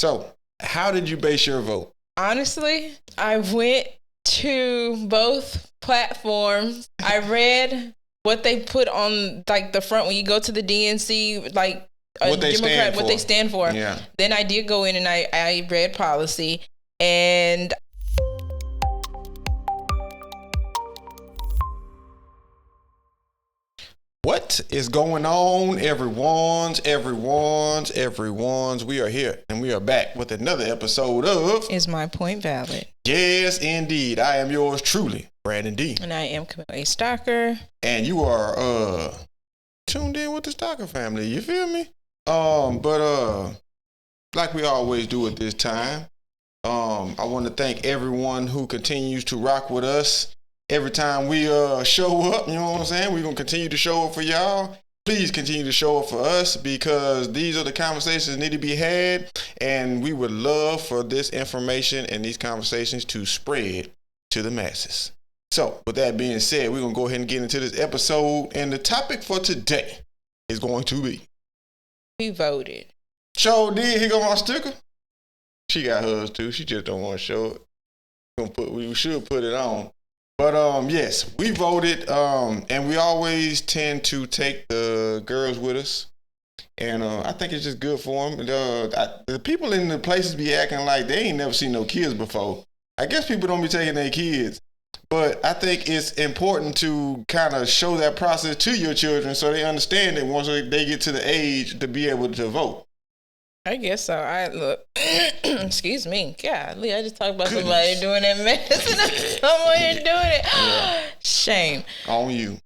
So, how did you base your vote? Honestly, I went to both platforms. I read what they put on like the front when you go to the DNC, like What they stand for. Yeah. Then I did go in and I read policy, and what is going on, everyone's? We are here and we are back with another episode of Is My Point Valid? Yes, indeed. I am yours truly, Brandon D. And I am Camille A. Stalker. And you are tuned in with the Stalker family. You feel me? But like we always do at this time, I want to thank everyone who continues to rock with us. Every time we show up, you know what I'm saying? We're going to continue to show up for y'all. Please continue to show up for us because these are the conversations that need to be had. And we would love for this information and these conversations to spread to the masses. So with that being said, we're going to go ahead and get into this episode. And the topic for today is going to be. We voted. Sure did. Here go my sticker. She got hers too. She just don't want to show it. We should put it on. But yes, we voted, and we always tend to take the girls with us, and I think it's just good for them. The people in the places be acting like they ain't never seen no kids before. I guess people don't be taking their kids, but I think it's important to kind of show that process to your children so they understand it once they get to the age to be able to vote. I guess so. Excuse me. Golly, I just talked about somebody doing that medicine and someone here doing it. Yeah. Shame. On you.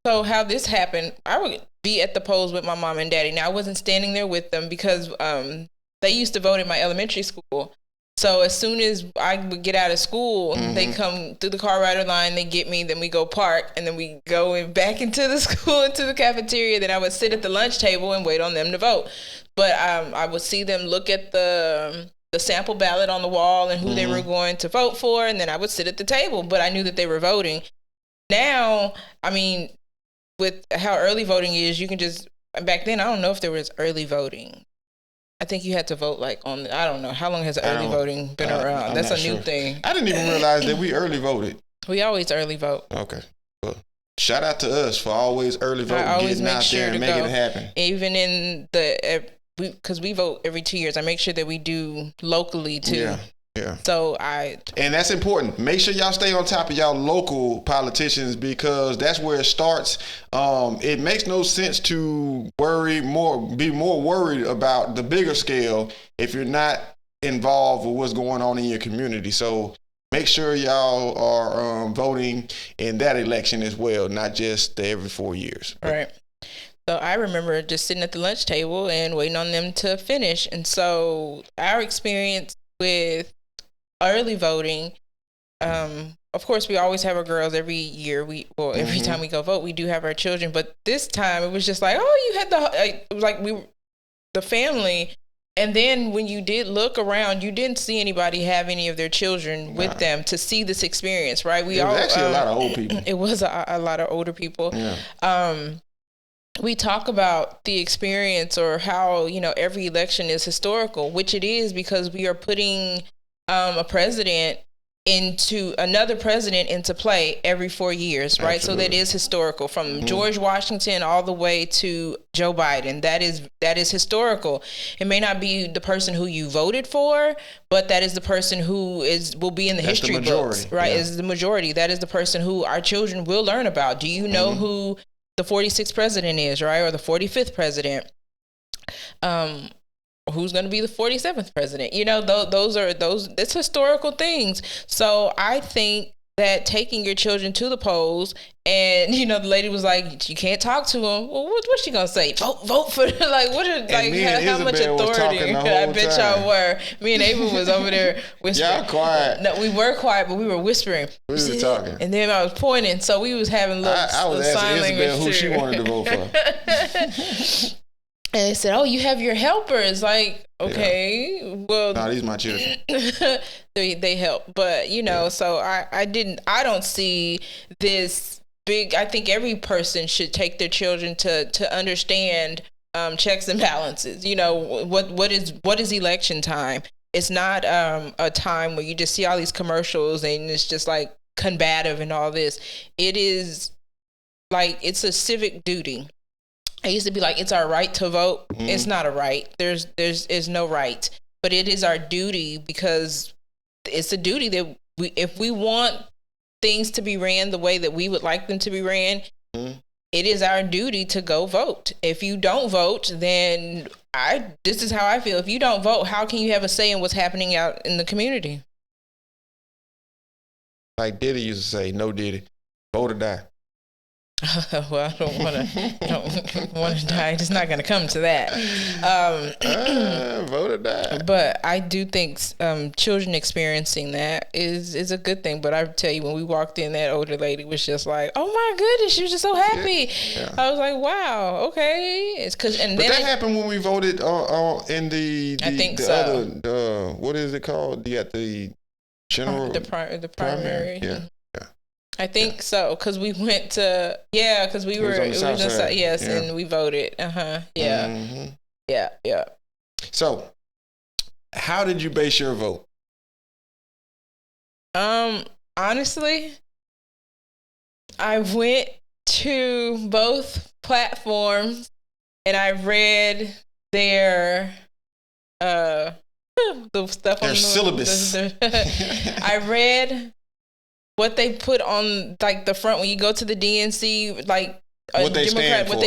So how this happened, I would be at the polls with my mom and daddy. Now, I wasn't standing there with them because they used to vote at my elementary school. So as soon as I would get out of school, they come through the car rider line, they get me, then we go park, and then we go back into the school, into the cafeteria. Then I would sit at the lunch table and wait on them to vote. But I would see them look at the sample ballot on the wall and who they were going to vote for, and then I would sit at the table. But I knew that they were voting. Now, I mean, with how early voting is, you can just, back then, I don't know if there was early voting. I think you had to vote I don't know. How long has early voting been around? That's a new thing. I didn't even realize that we early voted. We always early vote. Okay. Well, shout out to us for always early voting, getting out there and making it happen. Even in because we vote every 2 years. I make sure that we do locally too. Yeah. So and that's important. Make sure y'all stay on top of y'all local politicians because that's where it starts. It makes no sense to be more worried about the bigger scale if you're not involved with what's going on in your community. So make sure y'all are voting in that election as well, not just every 4 years. Right. So I remember just sitting at the lunch table and waiting on them to finish. And so our experience with early voting, of course, we always have our girls every year. Every time we go vote, we do have our children. But this time it was just like, oh, you had it was like the family. And then when you did look around, you didn't see anybody have any of their children with them to see this experience, right? It was actually a lot of old people. It was a lot of older people. Yeah. We talk about the experience or how, every election is historical, which it is because we are putting another president into play every 4 years, right? Absolutely. So that is historical from George Washington all the way to Joe Biden. That is historical. It may not be the person who you voted for, but that is the person who will be in the history books, right? Is the majority. That is the person who our children will learn about. Do you know who the 46th president is, right? Or the 45th president? Who's going to be the 47th president? It's historical things. So I think that taking your children to the polls and, the lady was like, you can't talk to them. Well, what's she going to say? Vote for them. Like, how much authority? I bet y'all were. Me and Ava was over there whispering. Y'all quiet. No, we were quiet, but we were whispering. We were talking. And then I was pointing. So we was having I was asking Isabel who she wanted to vote for. And they said, oh, you have your helpers. Like, okay, well. No, these are my children. they help. But, so I don't see this big, I think every person should take their children to understand checks and balances. You know, what is election time? It's not a time where you just see all these commercials and it's just like combative and all this. It is like, it's a civic duty. I used to be like, it's our right to vote. Mm-hmm. It's not a right. There's no right, but it is our duty, because it's a duty that if we want things to be ran the way that we would like them to be ran, mm-hmm. It is our duty to go vote. If you don't vote, then this is how I feel. If you don't vote, how can you have a say in what's happening out in the community? Like Diddy used to say, no Diddy, vote or die. Well, I don't want to die. It's not going to come to that. Vote or die. But I do think children experiencing that is a good thing. But I tell you, when we walked in, that older lady was just like, "Oh my goodness," she was just so happy. Yeah. I was like, "Wow, okay." It's but that happened when we voted in the I think the so. Other what is it called? The general the primary. Yeah. I think so, because we went to, because we were, it was on the side, yes, yeah. And we voted. Yeah. Mm-hmm. Yeah. So, how did you base your vote? Honestly, I went to both platforms and I read their, the stuff their syllabus. I read what they put on like the front when you go to the DNC, like what they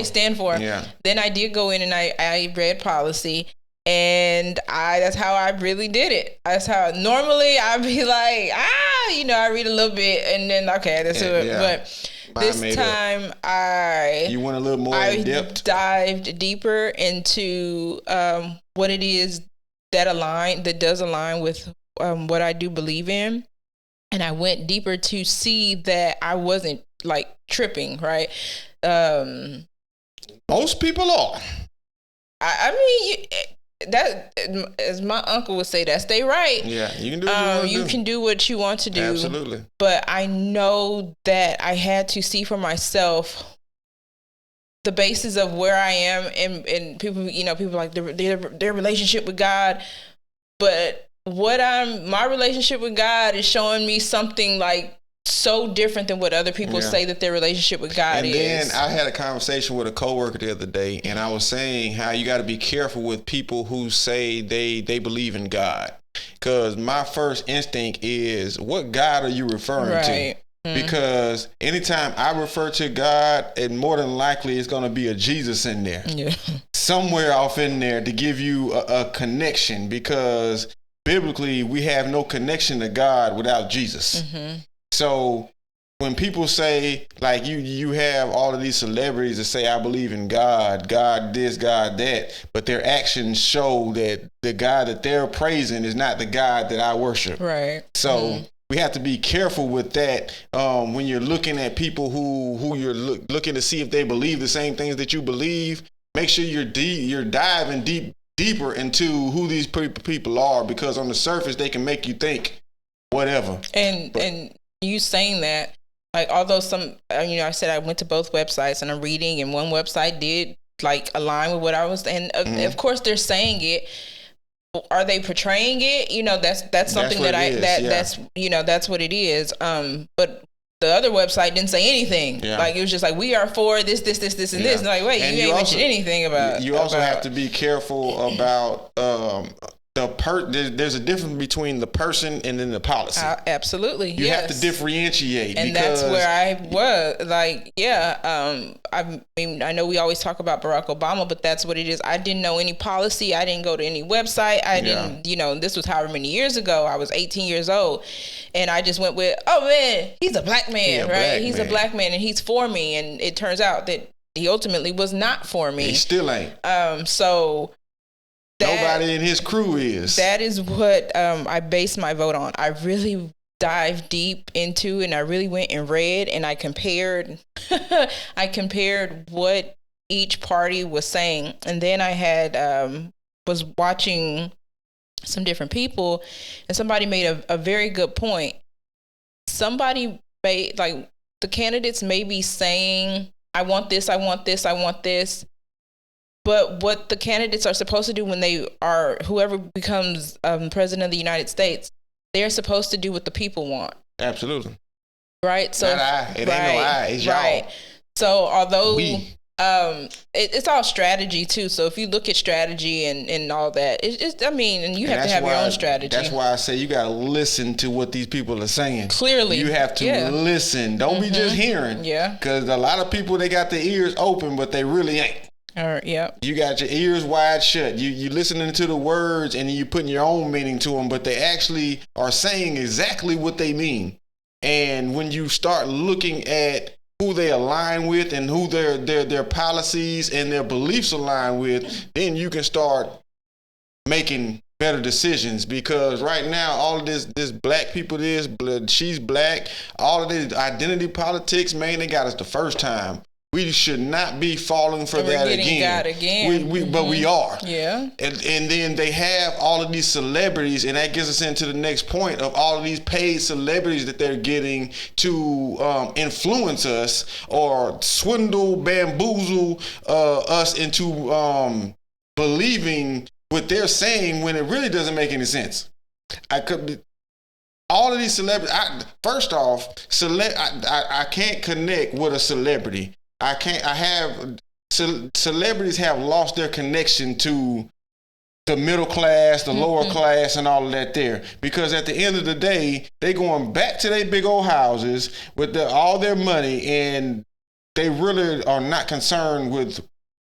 stand for. Yeah. Then I did go in and I read policy, and that's how I really did it. That's how normally I'd be like, I read a little bit and then okay, that's it. Yeah. But this time you went a little more in depth. Dived deeper into what it is that does align with what I do believe in. And I went deeper to see that I wasn't like tripping, right? Most people are. I mean, that, as my uncle would say, that's they right. Yeah, you can do what you can do what you want to do. Absolutely. But I know that I had to see for myself the basis of where I am, and people, people like their relationship with God, but my relationship with God is showing me something like so different than what other people say that their relationship with God is. And then I had a conversation with a coworker the other day, and I was saying how you got to be careful with people who say they believe in God. Because my first instinct is, what God are you referring to? Mm-hmm. Because anytime I refer to God, it more than likely it's going to be a Jesus in there. Yeah. Somewhere off in there to give you a connection, because biblically, we have no connection to God without Jesus. Mm-hmm. So when people say, like, you have all of these celebrities that say, I believe in God, God this, God that, but their actions show that the God that they're praising is not the God that I worship. Right. So we have to be careful with that when you're looking at people who you're looking to see if they believe the same things that you believe. Make sure you're diving deeper into who these people are, because on the surface they can make you think whatever. And you saying that, like, although some, I said I went to both websites and I'm reading, and one website did like align with what I was, and of course they're saying it. Are they portraying it? That's something that's what it is. But the other website didn't say anything. Yeah. Like, it was just like, we are for this, and this. And like, wait, you ain't mentioned anything about. You also have to be careful about there's a difference between the person and then the policy. Absolutely, you have to differentiate, and that's where I was like, I mean, I know we always talk about Barack Obama, but that's what it is. I didn't know any policy. I didn't go to any website. I didn't, this was however many years ago. I was 18 years old, and I just went with, oh man, he's a black man, right? He's a black man, and he's for me. And it turns out that he ultimately was not for me. He still ain't. So. Nobody in his crew is. That is what I based my vote on. I really dived deep into, and I really went and read, and I compared what each party was saying. And then I had was watching some different people, and somebody made a very good point. Somebody made, like, the candidates may be saying, I want this, I want this, I want this, But what the candidates are supposed to do when they are, whoever becomes president of the United States, they're supposed to do what the people want. Absolutely. Right? So, not I. It ain't no I. It's y'all. Right. So although we. It's all strategy too. So if you look at strategy and all that, it's I mean, and you have to have your own strategy. That's why I say you got to listen to what these people are saying. Clearly. You have to listen. Don't be just hearing. Yeah. Because a lot of people, they got their ears open, but they really ain't. Yeah. You got your ears wide shut. You listening to the words and you putting your own meaning to them, but they actually are saying exactly what they mean. And when you start looking at who they align with and who their policies and their beliefs align with, then you can start making better decisions. Because right now, all of this black people, she's black, all of this identity politics, man, they got us the first time. We should not be falling for that again. But we are. Yeah. And then they have all of these celebrities, and that gets us into the next point of all of these paid celebrities that they're getting to influence us or swindle, bamboozle us into believing what they're saying when it really doesn't make any sense. All of these celebrities. First off, I can't connect with a celebrity. Celebrities have lost their connection to the middle class, the lower class, and all of that there. Because at the end of the day, they going back to their big old houses with all their money, and they really are not concerned with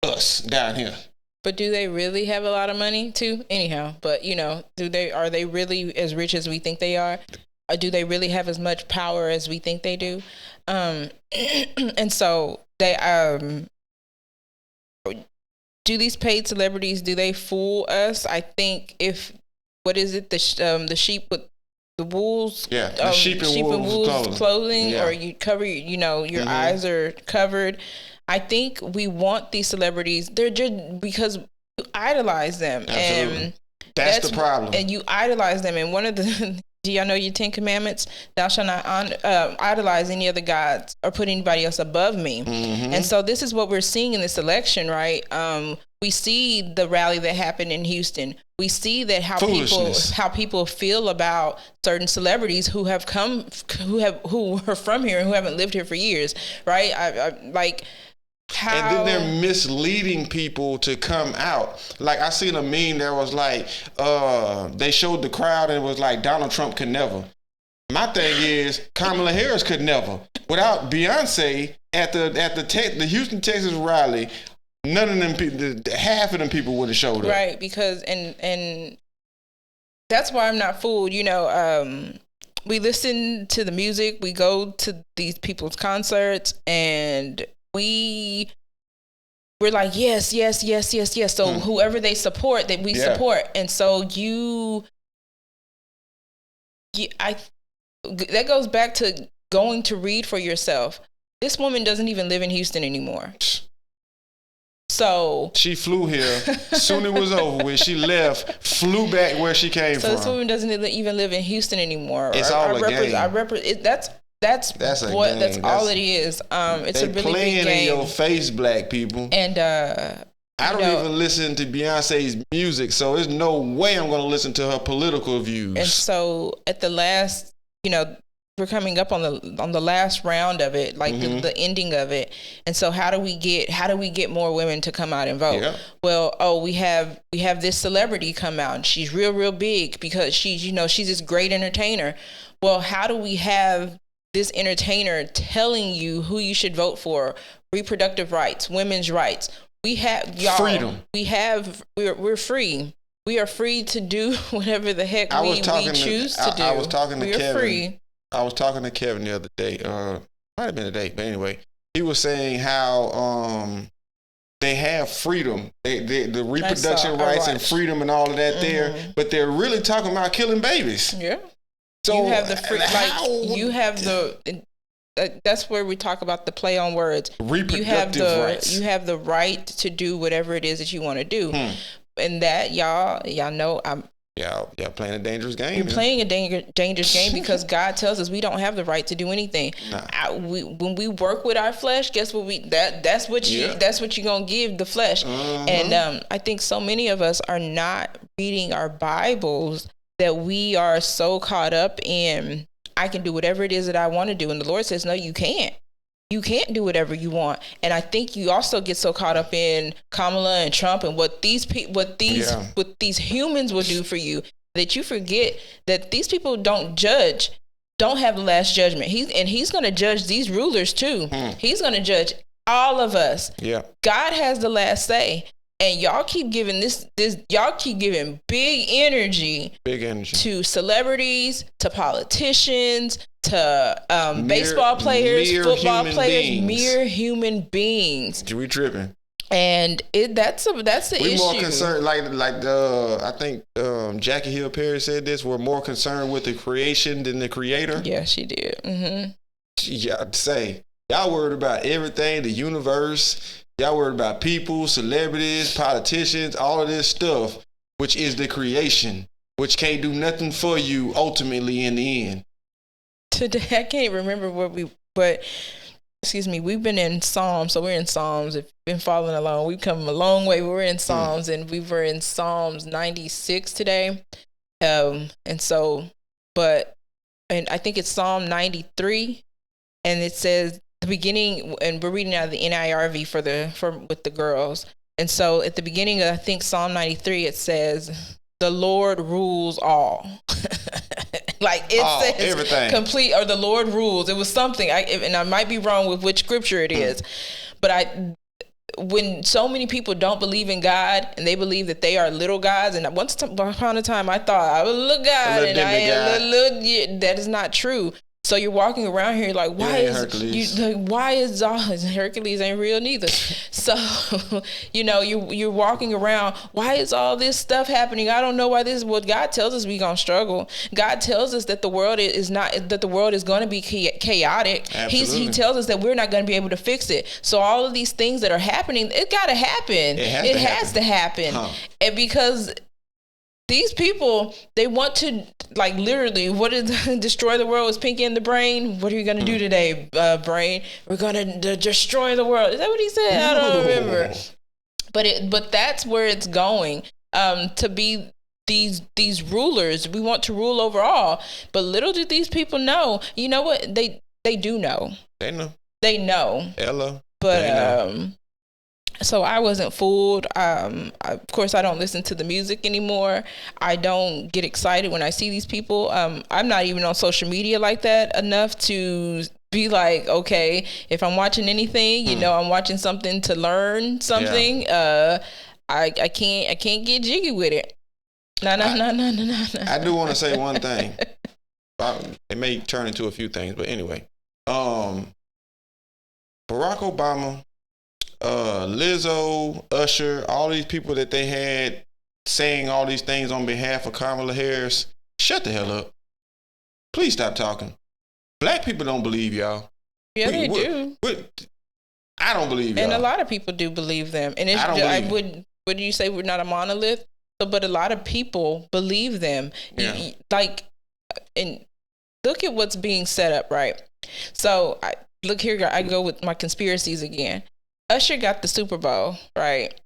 us down here. But do they really have a lot of money too? Anyhow, but are they really as rich as we think they are? Or do they really have as much power as we think they do? And so they do these paid celebrities, do they fool us? I think the sheep with the wolves, the sheep and wolves clothing, or you cover, your eyes are covered. I think we want these celebrities. They're just because you idolize them. Absolutely. And that's the problem. And you idolize them. And one of the do y'all know your 10 commandments? Thou shalt not idolize any other gods or put anybody else above me. And so this is what we're seeing in this election, right? We see the rally that happened in Houston. We see that how people feel about certain celebrities who are from here and who haven't lived here for years, right? And then they're misleading people to come out. Like I seen a meme that was like, they showed the crowd and it was like Donald Trump could never. My thing is Kamala Harris could never. Without Beyonce at the Houston, Texas rally, none of them people, half of them people would have showed up. Right, because and that's why I'm not fooled. We listen to the music, we go to these people's concerts, and we're like, yes. So whoever they support, that we support. And so that goes back to going to read for yourself. This woman doesn't even live in Houston anymore. So she flew here. Soon it was over with. She left, flew back where she came from. So this woman doesn't even live in Houston anymore. It's all a game. That's all it is. It's a really playing big game. In your face, black people. And I don't even listen to Beyonce's music, so there's no way I'm going to listen to her political views. And so at the last, we're coming up on the last round of it, like the ending of it. And so how do we get more women to come out and vote? Yeah. Well, we have this celebrity come out, and she's real big because she's this great entertainer. Well, how do we have this entertainer telling you who you should vote for? Reproductive rights, women's rights. We have freedom. We're free. We are free to do whatever the heck we choose to do. I was talking to Kevin. Free. I was talking to Kevin the other day. Might have been a day, but anyway, he was saying how they have freedom, the reproduction rights and freedom and all of that there, but they're really talking about killing babies. Yeah. So you have that's where we talk about the play on words. Reproductive rights. You have the right to do whatever it is that you want to do. And that y'all know y'all playing a dangerous game. We're playing a dangerous game because God tells us we don't have the right to do anything. Nah. When we work with our flesh, guess what? That's what you're gonna give the flesh. And I think so many of us are not reading our Bibles, that we are so caught up in, I can do whatever it is that I want to do, and the Lord says, no, you can't. You can't do whatever you want. And I think you also get so caught up in Kamala and Trump and what these humans will do for you, that you forget that these people don't have the last judgment. He's going to judge these rulers too. He's going to judge all of us. Yeah. God has the last say. And y'all keep giving y'all keep giving big energy to celebrities, to politicians, to baseball players, football players, mere human beings. We tripping. And that's the issue. We're more concerned, I think Jackie Hill Perry said this. We're more concerned with the creation than the creator. Yeah, she did. Mm-hmm. Y'all worried about everything, the universe. Y'all worried about people, celebrities, politicians, all of this stuff, which is the creation, which can't do nothing for you ultimately in the end. Today, I can't remember we've been in Psalms. So we're in Psalms. If you've been following along, we've come a long way. We're in Psalms, and we were in Psalms 96 today. And I think it's Psalm 93, and it says, the beginning, and we're reading out of the NIRV with the girls. And so at the beginning of, I think, Psalm 93, it says, the Lord rules all. Says everything. Complete, or the Lord rules. It was something, and I might be wrong with which scripture it is, but when so many people don't believe in God and they believe that they are little gods, and once upon a time I thought I was a little God, and I am a little, that is not true. So you're walking around here like, why is Hercules ain't real neither? So, you're walking around, why is all this stuff happening? I don't know why this is what God tells us. We gonna struggle. God tells us that the world is going to be chaotic. He tells us that we're not going to be able to fix it. So all of these things that are happening, it got to happen. It has to happen. And because these people, they want to, literally, destroy the world with Pinky and the Brain? What are you going to do today, Brain? We're going to destroy the world. Is that what he said? I don't remember. But that's where it's going, to be these rulers. We want to rule over all. But little do these people know. You know what? They do know. They know. Ella. But, so I wasn't fooled. Of course, I don't listen to the music anymore. I don't get excited when I see these people. I'm not even on social media like that enough to be like, okay, if I'm watching anything, I'm watching something to learn something. Yeah. I can't get jiggy with it. No. I do want to say one thing. It may turn into a few things, but anyway, Barack Obama, Lizzo, Usher, all these people that they had saying all these things on behalf of Kamala Harris, shut the hell up. Please stop talking. Black people don't believe y'all. Yeah, they do. I don't believe y'all. And a lot of people do believe them. And would you say we're not a monolith? But a lot of people believe them. Yeah. And look at what's being set up, right? So look here, I go with my conspiracies again. Usher got the Super Bowl, right?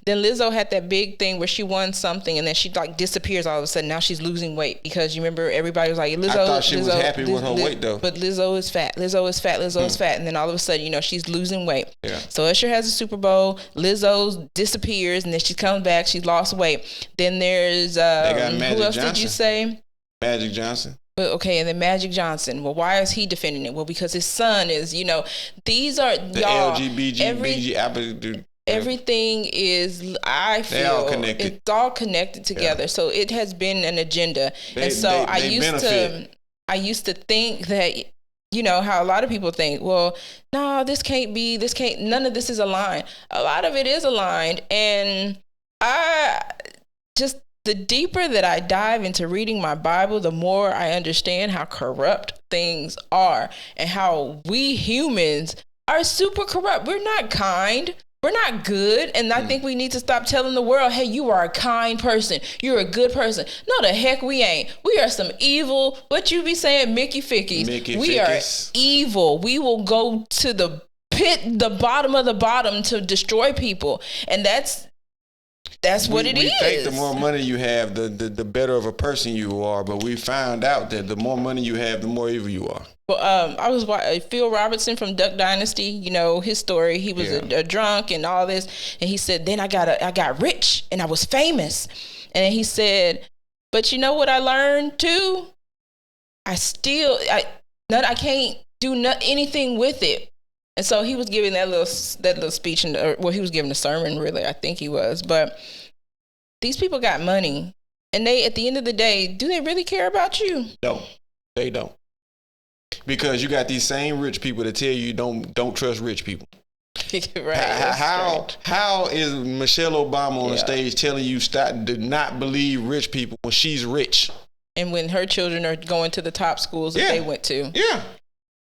Then Lizzo had that big thing where she won something and then she disappears all of a sudden. Now she's losing weight because you remember everybody was like, Lizzo. I thought she was happy with her weight though. But Lizzo is fat. Lizzo is fat. And then all of a sudden, she's losing weight. Yeah. So Usher has a Super Bowl. Lizzo disappears and then she comes back. She's lost weight. Then there's, who else Johnson. Did you say? Magic Johnson. Okay, and then Magic Johnson. Well, why is he defending it? Well, because his son is, these are the LGBT. Everything is, I feel, it's all connected together. Yeah. So it has been an agenda. I used to think that, how a lot of people think, well, no, none of this is aligned. A lot of it is aligned. And the deeper that I dive into reading my Bible, the more I understand how corrupt things are and how we humans are super corrupt. We're not kind. we're not good. And I think we need to stop telling the world, hey, you are a kind person. You're a good person. No, the heck we ain't. We are some evil, what you be saying, Mickey Fickies. We are evil. We will go to the pit, the bottom of the bottom to destroy people. And that's what it is. We think the more money you have, the better of a person you are. But we found out that the more money you have, the more evil you are. Well, I was watching Phil Robertson from Duck Dynasty. You know his story. He was a drunk and all this, and he said, "Then I got rich and I was famous." And he said, "But you know what I learned too? I can't do anything with it." And so he was giving that little speech, he was giving a sermon, really. I think he was. But these people got money, and they, at the end of the day, do they really care about you? No, they don't. Because you got these same rich people that tell you don't trust rich people. Right. How is Michelle Obama on the stage telling you do not believe rich people when she's rich? And when her children are going to the top schools that they went to. Yeah.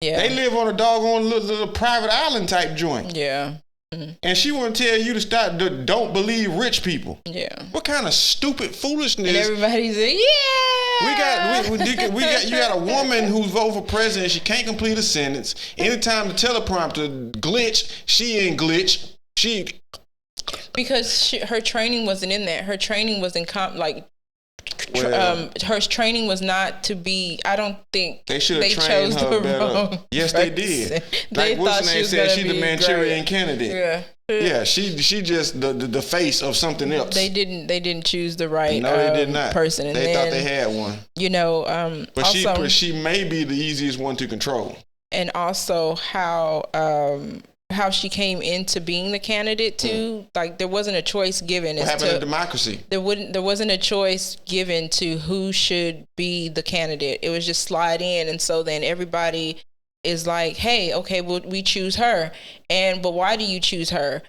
Yeah. They live on a doggone little private island type joint. Yeah. Mm-hmm. And she want to tell you to don't believe rich people. Yeah. What kind of stupid foolishness? And everybody's like, yeah. We got you got a woman who's voting for president. She can't complete a sentence. Anytime the teleprompter glitch, she ain't glitch. Because her training wasn't in that. Her training was in her training was not to be. I don't think they should have trained her better. Yes, they did. Like what's her name said, she's the Manchurian candidate. Yeah. She just the face of something else. They didn't choose the right. No, they did not. Person. And they thought they had one. You know, but also, she may be the easiest one to control. And also how she came into being the candidate too. Like there wasn't a choice given. What happened to democracy? There wasn't a choice given to who should be the candidate. It was just slide in, and so then everybody is like, hey, okay, well, we choose her. But why do you choose her?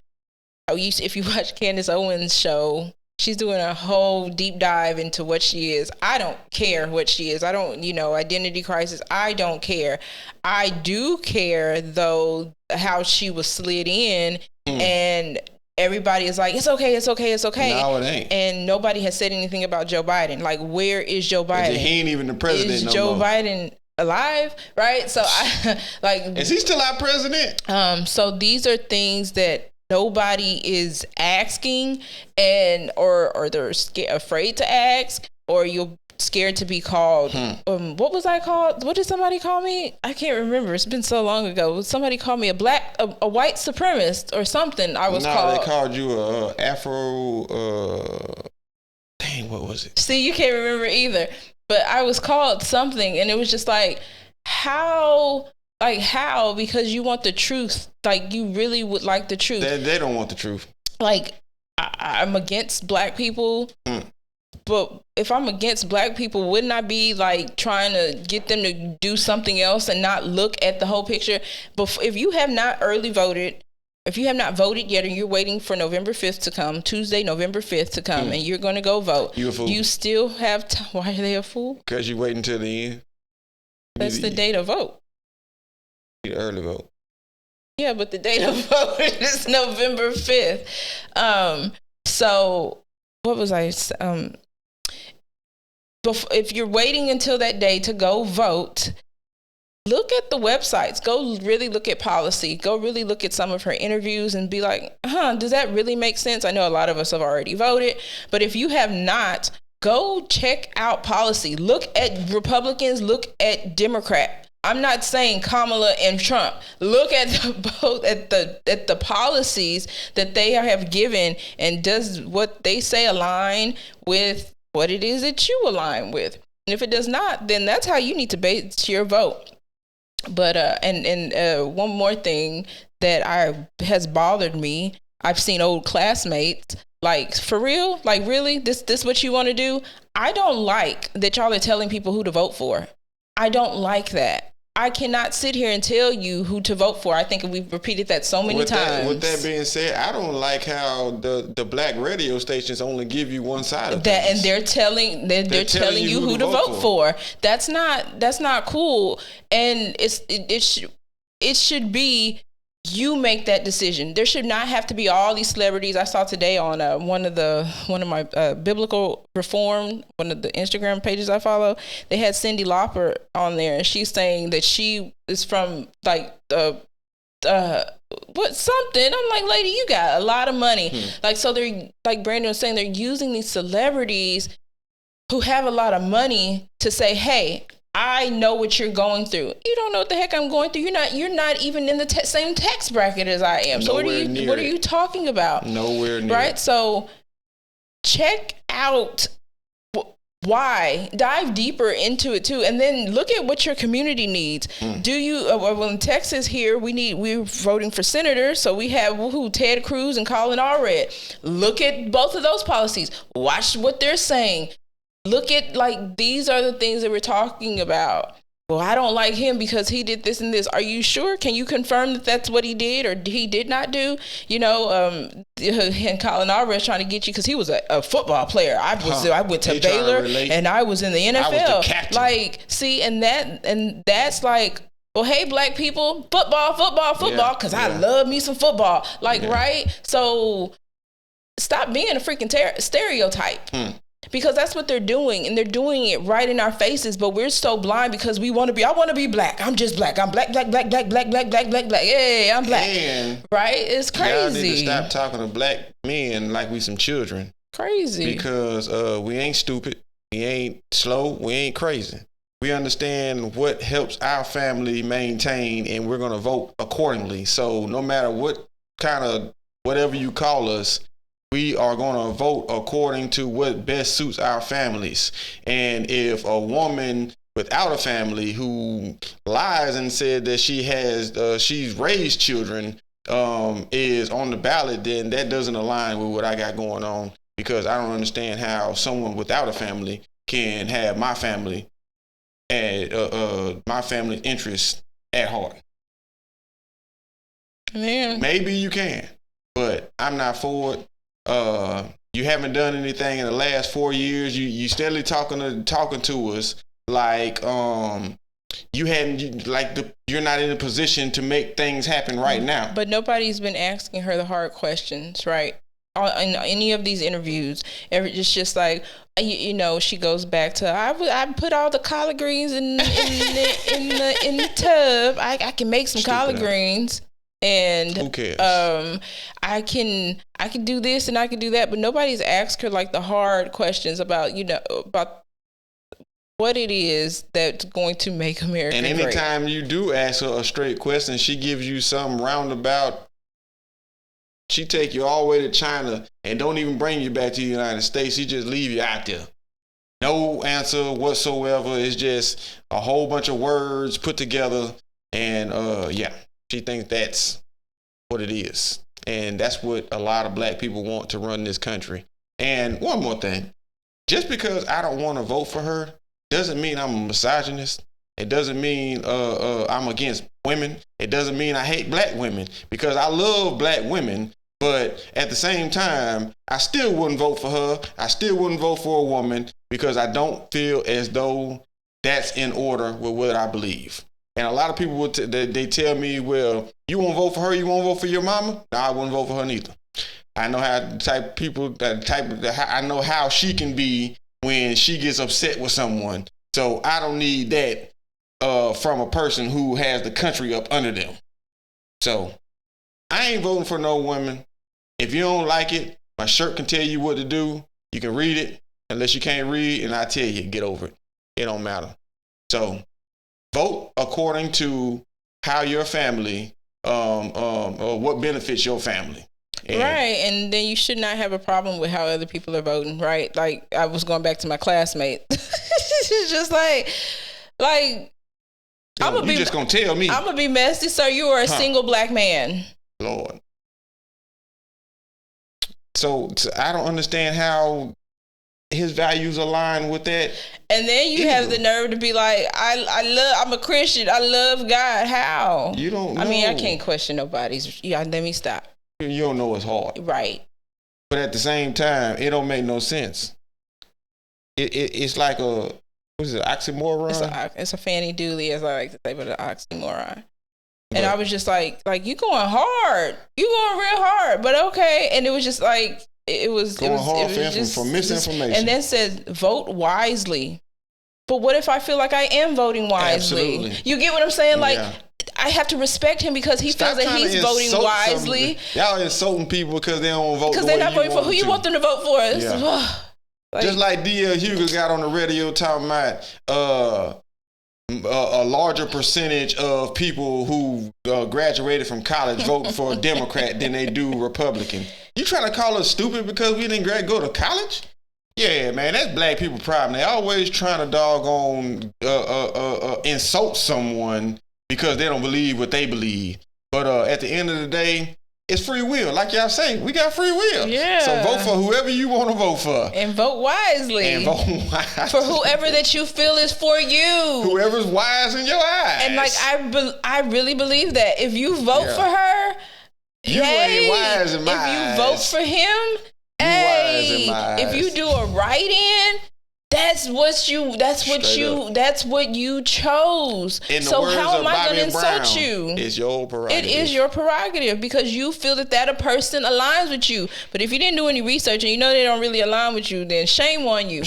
If you watch Candace Owens' show, she's doing a whole deep dive into what she is. I don't care what she is. I don't, identity crisis. I don't care. I do care, though, how she was slid in and everybody is like, it's okay. No, it ain't. And nobody has said anything about Joe Biden. Like, where is Joe Biden? He ain't even the president is Joe Biden alive? Right? So is he still our president? So these are things that nobody is asking, or they're afraid to ask, or you're scared to be called. What was I called? What did somebody call me? I can't remember. It's been so long ago. Somebody called me a white supremacist or something. Called. They called you a Afro. Dang, what was it? See, you can't remember either. But I was called something, and it was just like, how? Like how? Because you want the truth. Like you really would like the truth. They don't want the truth. Like I'm against black people, but if I'm against black people, wouldn't I be like trying to get them to do something else and not look at the whole picture? But if you have not voted yet, and you're waiting for November 5th to come, Tuesday, November 5th to come, and you're going to go vote, you a fool. You still have Why are they a fool? Because you wait until the end. That's the day to vote. The early vote. Yeah, but the date of vote is November 5th. So what was I? If you're waiting until that day to go vote, look at the websites. Go really look at policy. Go really look at some of her interviews and be like, does that really make sense? I know a lot of us have already voted, but if you have not, go check out policy. Look at Republicans, look at Democrat. I'm not saying Kamala and Trump. Look at the policies that they have given, and does what they say align with what it is that you align with? And if it does not, then that's how you need to base your vote. But one more thing that has bothered me. I've seen old classmates, like, for real, like, really, this what you want to do? I don't like that y'all are telling people who to vote for. I don't like that. I cannot sit here and tell you who to vote for. I think we've repeated that so many times. With that being said, I don't like how the black radio stations only give you one side of that, things. and they're telling you who to vote for. That's not cool. And it should be You make that decision. There should not have to be all these celebrities. I saw today on one of my biblical reform, one of the Instagram pages I follow. They had Cyndi Lauper on there, and she's saying that she is from like what something. I'm like, lady, you got a lot of money. Like, so they're like Brandon was saying, they're using these celebrities who have a lot of money to say, hey, I know what you're going through. You don't know what the heck I'm going through. You're not even in the same tax bracket as I am. So what are you talking about? Nowhere near. Right? So check out why. Dive deeper into it too, and then look at what your community needs. Do you? Well, in Texas here, we're voting for senators, so we have Ted Cruz and Colin Allred. Look at both of those policies. Watch what they're saying. Look at, like, these are the things that we're talking about. Well, I don't like him because he did this and this. Are you sure? Can you confirm that that's what he did or he did not do? You know, and Colin Allred trying to get you because he was a football player. I went to Baylor and I was in the NFL. I was the captain. Like, see, and that's like, well, hey, black people, football, because I love me some football. Like, right? So stop being a freaking stereotype. Because that's what they're doing, and they're doing it right in our faces, but we're so blind because I want to be black. I'm just black. I'm black. Yeah, I'm black. And right? It's crazy. Y'all need to stop talking to black men like we some children. Crazy. Because we ain't stupid. We ain't slow. We ain't crazy. We understand what helps our family maintain, and we're going to vote accordingly. So no matter what kind of whatever you call us, we are going to vote according to what best suits our families. And if a woman without a family who lies and said that she's raised children is on the ballot, then that doesn't align with what I got going on, because I don't understand how someone without a family can have my family and my family's interests at heart. Man. Maybe you can, but I'm not for it. You haven't done anything in the last 4 years. You steadily talking to us like you're not in a position to make things happen right now. But nobody's been asking her the hard questions, right? In any of these interviews, it's just like, you know, she goes back to I put all the collard greens in the tub. I can make some collard greens. And who cares? I can do this and I can do that, but nobody's asked her like the hard questions about, you know, about what it is that's going to make America great. And anytime you do ask her a straight question, she gives you some roundabout. She take you all the way to China and don't even bring you back to the United States. She just leave you out there. No answer whatsoever. It's just a whole bunch of words put together, and she thinks that's what it is. And that's what a lot of black people want to run this country. And one more thing, just because I don't want to vote for her doesn't mean I'm a misogynist. It doesn't mean I'm against women. It doesn't mean I hate black women, because I love black women. But at the same time, I still wouldn't vote for her. I still wouldn't vote for a woman, because I don't feel as though that's in order with what I believe. And a lot of people they tell me, well, you won't vote for her, you won't vote for your mama? No, I wouldn't vote for her neither. I know I know how she can be when she gets upset with someone. So I don't need that from a person who has the country up under them. So I ain't voting for no woman. If you don't like it, my shirt can tell you what to do. You can read it, unless you can't read, and I tell you, get over it. It don't matter. So vote according to how your family, what benefits your family. Right, and then you should not have a problem with how other people are voting, right? Like, I was going back to my classmate. It's just like you just gonna tell me. I'm gonna be messy, sir. You are a single black man. Lord. So I don't understand how his values align with that. And then you have the nerve to be like, I'm a Christian. I love God. How? You don't know. I mean, I can't question nobody's. Yeah, let me stop. You don't know it's hard. Right. But at the same time, it don't make no sense. It's like a, what is it, oxymoron? It's a fanny dooley, as I like to say, but an oxymoron. And I was just like you going hard. You going real hard, but okay. And it was just like, it was going hard just, for misinformation. And then said, vote wisely. But what if I feel like I am voting wisely? Absolutely. You get what I'm saying? Like, I have to respect him because he feels that he's voting wisely. Y'all insulting people because they don't vote. Because they're not voting for who you want them to vote for. Just like D.L. Hugo got on the radio talking about a larger percentage of people who graduated from college voting for a Democrat than they do Republican. You trying to call us stupid because we didn't go to college? Yeah, man, that's black people problem. They always trying to doggone insult someone because they don't believe what they believe. But at the end of the day, it's free will. Like y'all say, we got free will. Yeah. So vote for whoever you want to vote for. And vote wisely. For whoever that you feel is for you. Whoever's wise in your eyes. And like, I really believe that. If you vote for her, you ain't wise in my eyes. If you vote for him, if you do a write-in, that's what you chose. So how am I going to insult you? It's your prerogative. It is your prerogative because you feel that a person aligns with you. But if you didn't do any research and you know they don't really align with you, then shame on you.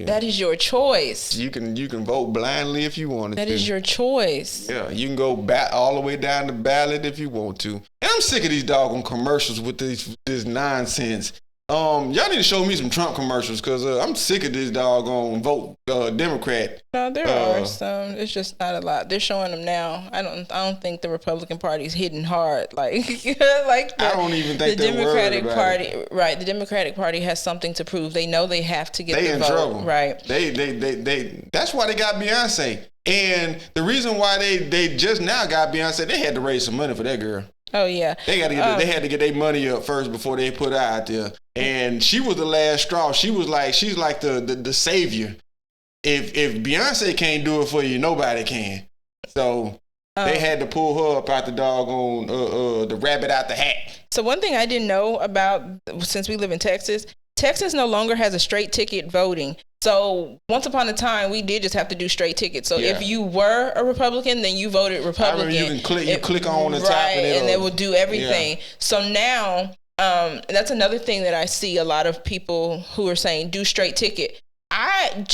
That is your choice. You can vote blindly if you wanted to. That is your choice. Yeah, you can go back all the way down the ballot if you want to. And I'm sick of these doggone commercials with this nonsense. Y'all need to show me some Trump commercials because I'm sick of this doggone vote Democrat. No, there are some. It's just not a lot. They're showing them now. I don't think the Republican Party's hitting hard like I don't even think the Democratic Party. Right, the Democratic Party has something to prove. They know they have to get the vote. Trouble. Right. They. That's why they got Beyonce. And the reason why they just now got Beyonce, they had to raise some money for that girl. Oh yeah, they had to get their money up first before they put her out there. And she was the last straw. She's like the savior. If Beyonce can't do it for you, nobody can. So they had to pull her up out the doggone the rabbit out the hat. So one thing I didn't know about, since we live in Texas no longer has a straight ticket voting. So once upon a time, we did just have to do straight tickets. So if you were a Republican, then you voted Republican. I remember you click on the top and it will do everything. Yeah. So now, that's another thing that I see a lot of people who are saying do straight ticket. I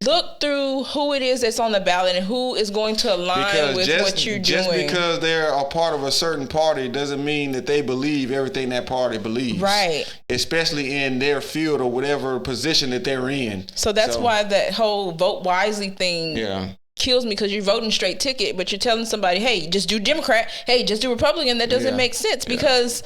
look through who it is that's on the ballot and who is going to align with what you're doing. Just because they're a part of a certain party doesn't mean that they believe everything that party believes. Right. Especially in their field or whatever position that they're in. So that's why that whole vote wisely thing kills me, because you're voting straight ticket, but you're telling somebody, hey, just do Democrat. Hey, just do Republican. That doesn't make sense because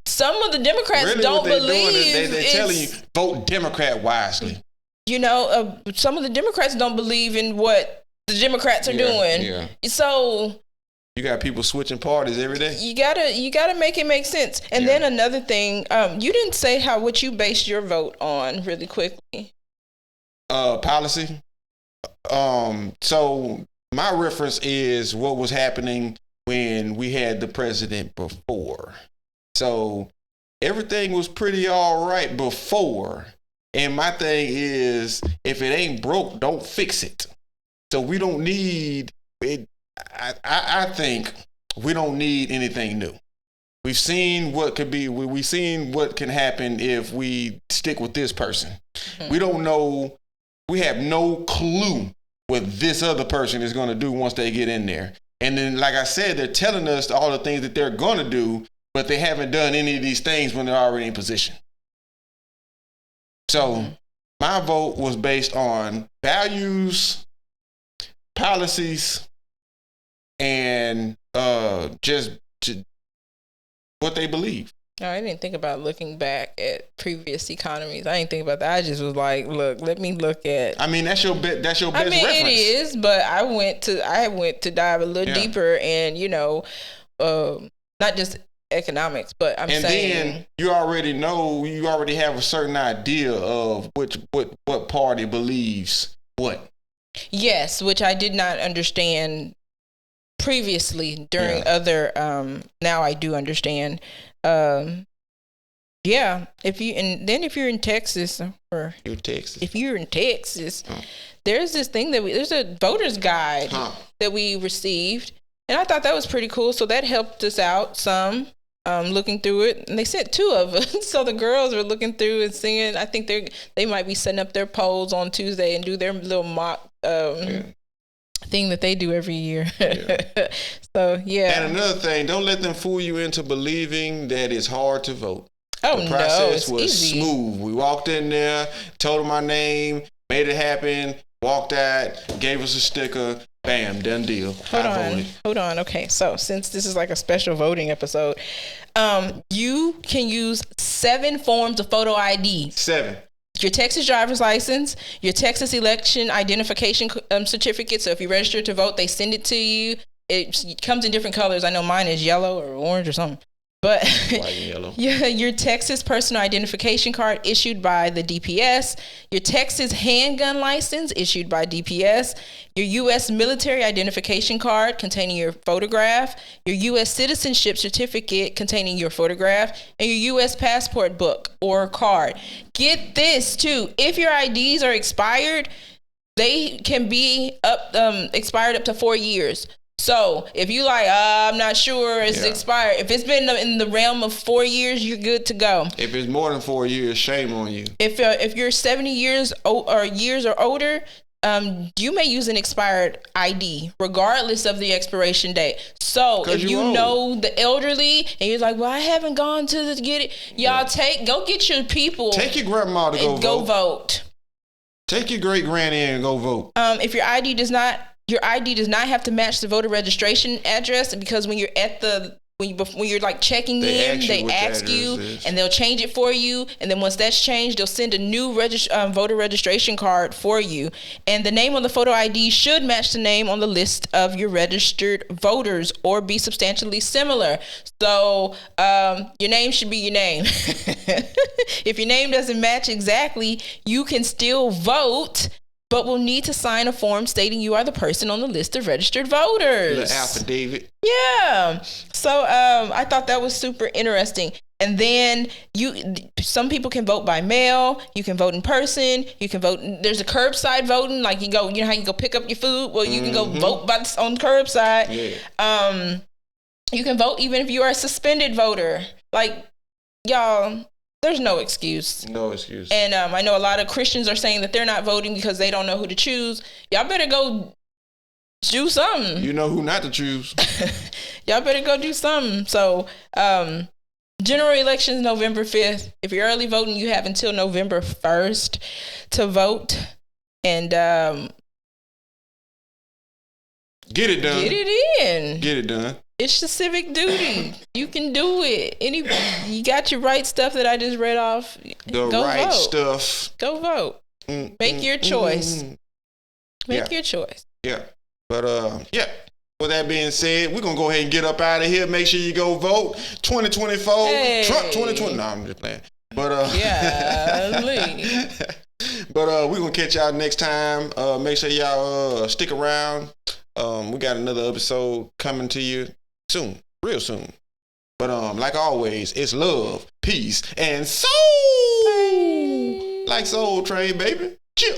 some of the Democrats really don't believe. They're telling you, vote Democrat wisely. You know, some of the Democrats don't believe in what the Democrats are doing. Yeah. So you got people switching parties every day. You gotta make it make sense. And then another thing, you didn't say what you based your vote on really quickly. Policy. So my reference is what was happening when we had the president before. So everything was pretty all right before. And my thing is, if it ain't broke, don't fix it. So we don't need it. I think we don't need anything new. We've seen what could be. We've seen what can happen if we stick with this person. Mm-hmm. We don't know. We have no clue what this other person is going to do once they get in there. And then, like I said, they're telling us all the things that they're going to do, but they haven't done any of these things when they're already in position. So my vote was based on values, policies, and just what they believe. No, I didn't think about looking back at previous economies. I didn't think about that. I just was like, look, let me look at. I mean, that's your best reference. It is, but I went to dive a little deeper, and not just economics, but I'm saying. And then you already have a certain idea of what party believes what. Yes, which I did not understand previously during other. Now I do understand. Yeah. If you're in Texas, or if you're in Texas, there's this thing there's a voter's guide that we received, and I thought that was pretty cool. So that helped us out some. Looking through it, and they sent 2 of us. So the girls were looking through and seeing. I think they might be setting up their polls on Tuesday and do their little mock thing that they do every year. Yeah. So yeah. And another thing, don't let them fool you into believing that it's hard to vote. Oh, the process it's was easy. smooth. We walked in there, told them my name, made it happen, walked out, gave us a sticker. Bam, done deal. Hold on. Okay, so since this is like a special voting episode, you can use 7 forms of photo ID. 7. Your Texas driver's license, your Texas election identification certificate. So if you register to vote, they send it to you. It comes in different colors. I know mine is yellow or orange or something. But white and yellow. Yeah, your Texas personal identification card issued by the DPS, your Texas handgun license issued by DPS, your U.S. military identification card containing your photograph, your U.S. citizenship certificate containing your photograph, and your U.S. passport book or card. Get this too: if your IDs are expired, they can be expired up to 4 years. So if you like, I'm not sure it's expired. If it's been in the realm of 4 years, you're good to go. If it's more than 4 years, shame on you. If you're 70 years or older, you may use an expired ID regardless of the expiration date. So if you know the elderly and you're like, well, I haven't gone to get it, y'all go get your people. Take your grandma to go vote. Take your great granny and go vote. If your ID does not have to match the voter registration address, because when you're at when you're like checking in, they ask you and they'll change it for you. And then once that's changed, they'll send a new voter registration card for you. And the name on the photo ID should match the name on the list of your registered voters or be substantially similar. So your name should be your name. If your name doesn't match exactly, you can still vote, but will need to sign a form stating you are the person on the list of registered voters. The affidavit. Yeah. So I thought that was super interesting. And then some people can vote by mail. You can vote in person. You can vote. There's a curbside voting. Like you know how you go pick up your food? Well, you can go vote on curbside. Yeah. You can vote even if you are a suspended voter. Like, y'all, there's no excuse. No excuse. And I know a lot of Christians are saying that they're not voting because they don't know who to choose. Y'all better go do something. You know who not to choose. Y'all better go do something. So, general elections November 5th. If you're early voting, you have until November 1st to vote. And get it done. Get it in. Get it done. It's your civic duty. You can do it. You got your right stuff that I just read off. Go right vote. Stuff. Go vote. Make your choice. Make your choice. Yeah. But with that being said, we're gonna go ahead and get up out of here. Make sure you go vote. 2024. Hey. Trump 2020. No, I'm just playing. But but we're gonna catch y'all next time. Make sure y'all stick around. We got another episode coming to you soon, real soon. But like always, it's love, peace, and soul. Like Soul Train, baby. Chill.